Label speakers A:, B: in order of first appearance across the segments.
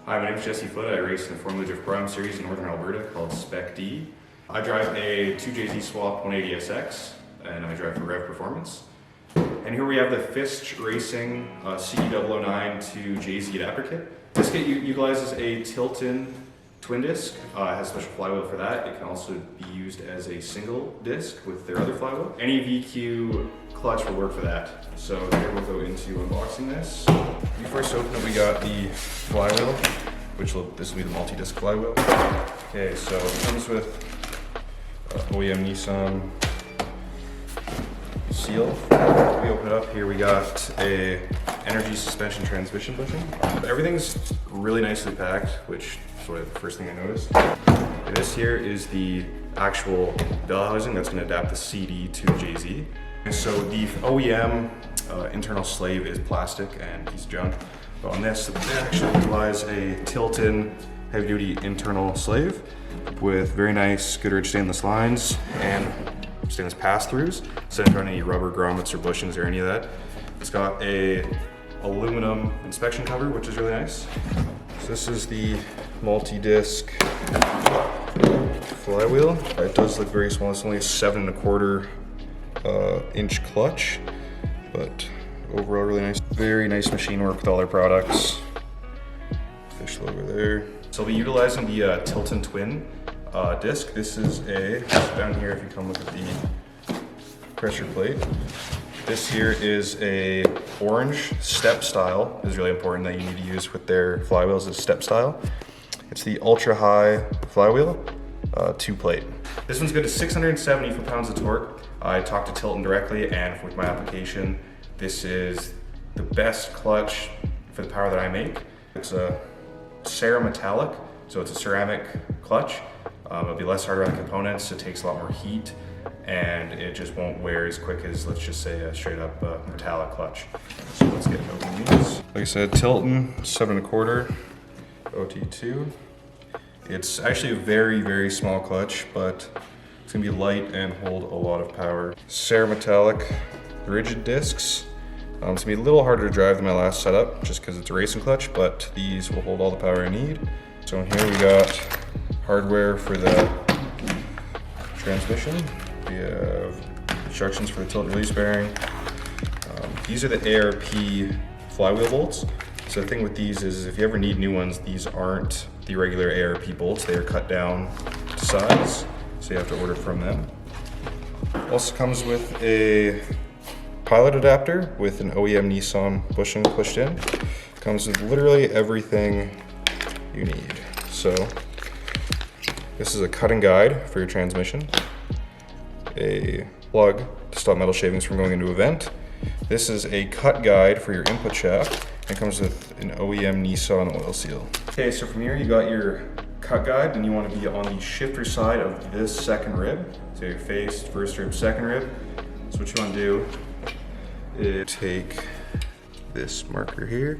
A: Hi, my name is Jesse Foote. I race in the Formula Drift Pro-Am series in Northern Alberta called Spec D. I drive a 2JZ swap 180SX and I drive for Rev Performance. And here we have the FISCH Racing CD009 to JZ adapter kit. This kit utilizes a tilt-in twin disc. It has a special flywheel for that. It can also be used as a single disc with their other flywheel. Any VQ clutch will work for that. So here we'll go into unboxing this. When you first open it, we got the flywheel, this will be the multi-disc flywheel. Okay, so it comes with OEM Nissan seal. We open it up, here we got a energy suspension transmission bushing. Everything's really nicely packed, which is the first thing I noticed. This here is the actual bell housing that's going to adapt the CD to JZ. And so the OEM internal slave is plastic and piece of junk. But on this, they actually utilize a tilt-in heavy-duty internal slave with very nice Goodrich stainless lines and stainless pass-throughs, so don't run any rubber grommets or bushings or any of that. It's got a aluminum inspection cover, which is really nice. So this is the multi-disc flywheel. It does look very small. It's only a 7 1/4 inch clutch, but overall really nice. Very nice machine work with all their products. Fish logo there. So we'll be utilizing the tilt-in twin disc. This is down here if you come look at the pressure plate. This here is a orange step style. Is really important that you need to use with their flywheels is step style. It's the ultra high flywheel, 2-plate. This one's good to 670 foot-pounds of torque. I talked to Tilton directly, and with my application, this is the best clutch for the power that I make. It's a cerametallic, so it's a ceramic clutch. It'll be less hard on the components, it takes a lot more heat, and it just won't wear as quick as, let's just say, a straight up metallic clutch. So let's get opening these. Like I said, Tilton 7 1/4 OT2. It's actually a very, very small clutch, but it's gonna be light and hold a lot of power. Cerametallic rigid discs. It's gonna be a little harder to drive than my last setup, just because it's a racing clutch, but these will hold all the power I need. So in here we got hardware for the transmission. We have instructions for the tilt and release bearing. These are the ARP flywheel bolts. So the thing with these is if you ever need new ones, these aren't the regular ARP bolts. They are cut down to size, so you have to order from them. Also comes with a pilot adapter with an OEM Nissan bushing pushed in. Comes with literally everything you need. So this is a cutting guide for your transmission, a plug to stop metal shavings from going into a vent. This is a cut guide for your input shaft. It comes with an OEM Nissan oil seal. Okay, so from here you got your cut guide, and you want to be on the shifter side of this second rib. So your face, first rib, second rib. So what you want to do is take this marker here.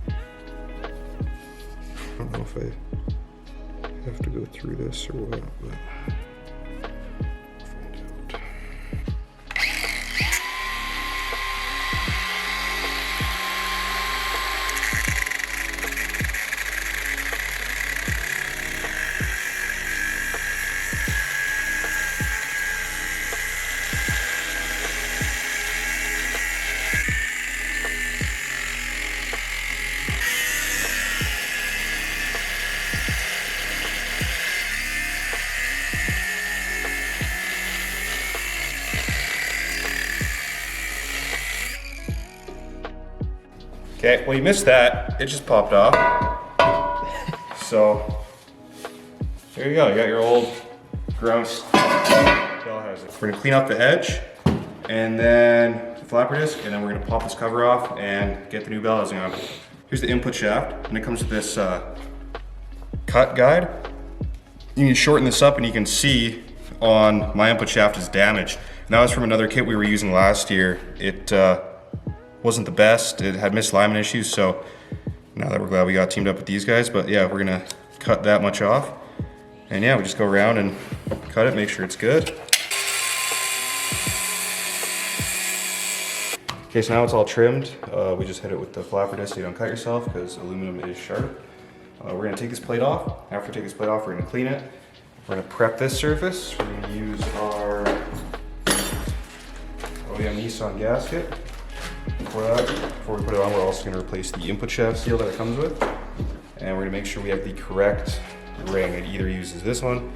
A: I don't know if I have to go through this or what, but okay, well you missed that. It just popped off. So, there you go. You got your old gross bell housing. We're gonna clean up the edge, and then the flapper disc, and then we're gonna pop this cover off and get the new bell housing on. Here's the input shaft, and it comes with this cut guide. You can shorten this up, and you can see on my input shaft is damaged. And that was from another kit we were using last year. It wasn't the best. It had misalignment issues, so now that we're glad we got teamed up with these guys, but yeah, we're gonna cut that much off. And yeah, we just go around and cut it, make sure it's good. Okay, so now it's all trimmed. We just hit it with the flapper disc so you don't cut yourself because aluminum is sharp. We're gonna take this plate off. After we take this plate off, we're gonna clean it. We're gonna prep this surface. We're gonna use our OEM Nissan gasket. Before we put it on, we're also gonna replace the input shaft seal that it comes with. And we're gonna make sure we have the correct ring. It either uses this one,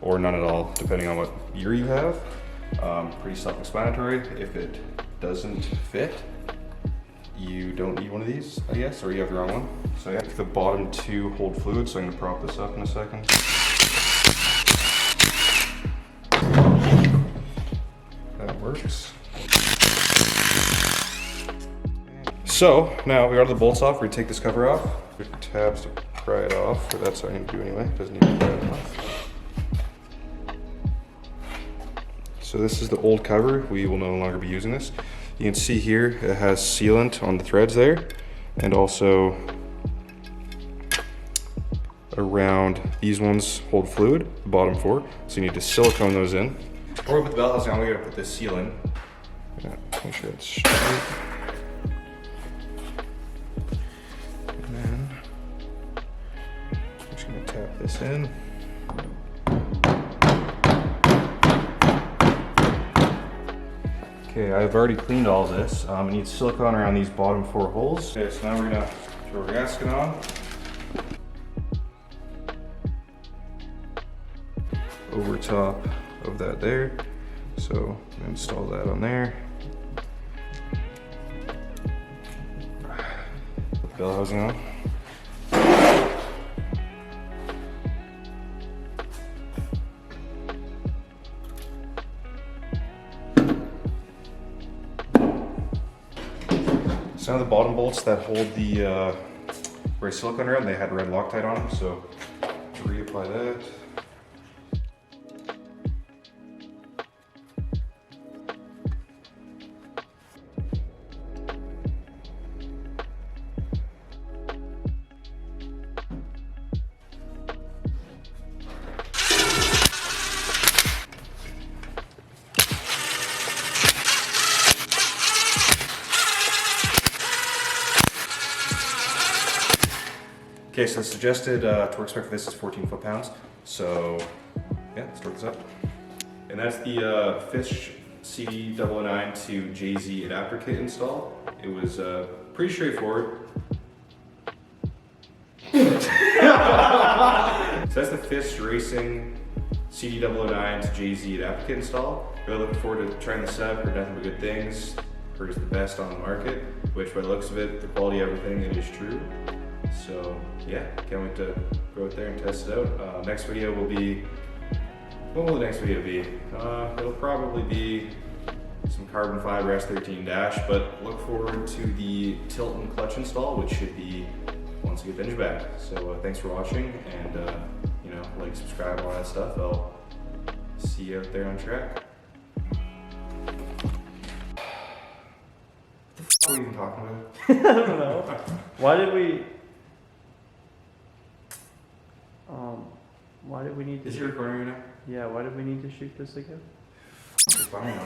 A: or none at all, depending on what year you have. Pretty self-explanatory. If it doesn't fit, you don't need one of these, I guess, or you have the wrong one. So yeah, the bottom two hold fluid, so I'm gonna prop this up in a second. That works. So now we got the bolts off, we take this cover off. There's tabs to pry it off, but that's what I need to do anyway. Doesn't need to pry it off. So this is the old cover. We will no longer be using this. You can see here it has sealant on the threads there, and also around these ones hold fluid, the bottom four. So you need to silicone those in. Before we put the bell housing on, we gotta put this seal in. Yeah, make sure it's straight. And then I'm just gonna tap this in. Okay, I've already cleaned all this. I need silicone around these bottom four holes. Okay, so now we're gonna throw our gasket on. Over top of that there. So install that on there. Put the bell housing on. So now the bottom bolts that hold the brace silicone around, they had red Loctite on them, so reapply that. Okay, so the suggested torque spec for this is 14 foot-pounds. So yeah, let's torque this up. And that's the FISCH CD009 to JZ adapter kit install. It was pretty straightforward. So that's the FISCH Racing CD009 to JZ adapter kit install. Really looking forward to trying this out. Heard nothing but good things. Heard it's the best on the market, which by the looks of it, the quality of everything, it is true. So yeah, can't wait to go out there and test it out. Next video will be, what will the next video be? It'll probably be some carbon fiber S13 dash, but look forward to the tilt and clutch install, which should be once I get binge back. So thanks for watching, and you know, like, subscribe, all that stuff. I'll see you out there on track. What are you even talking about?
B: I don't know. Why did we need to?
A: Is he recording right now?
B: Yeah, why did we need to shoot this again?
A: Fine,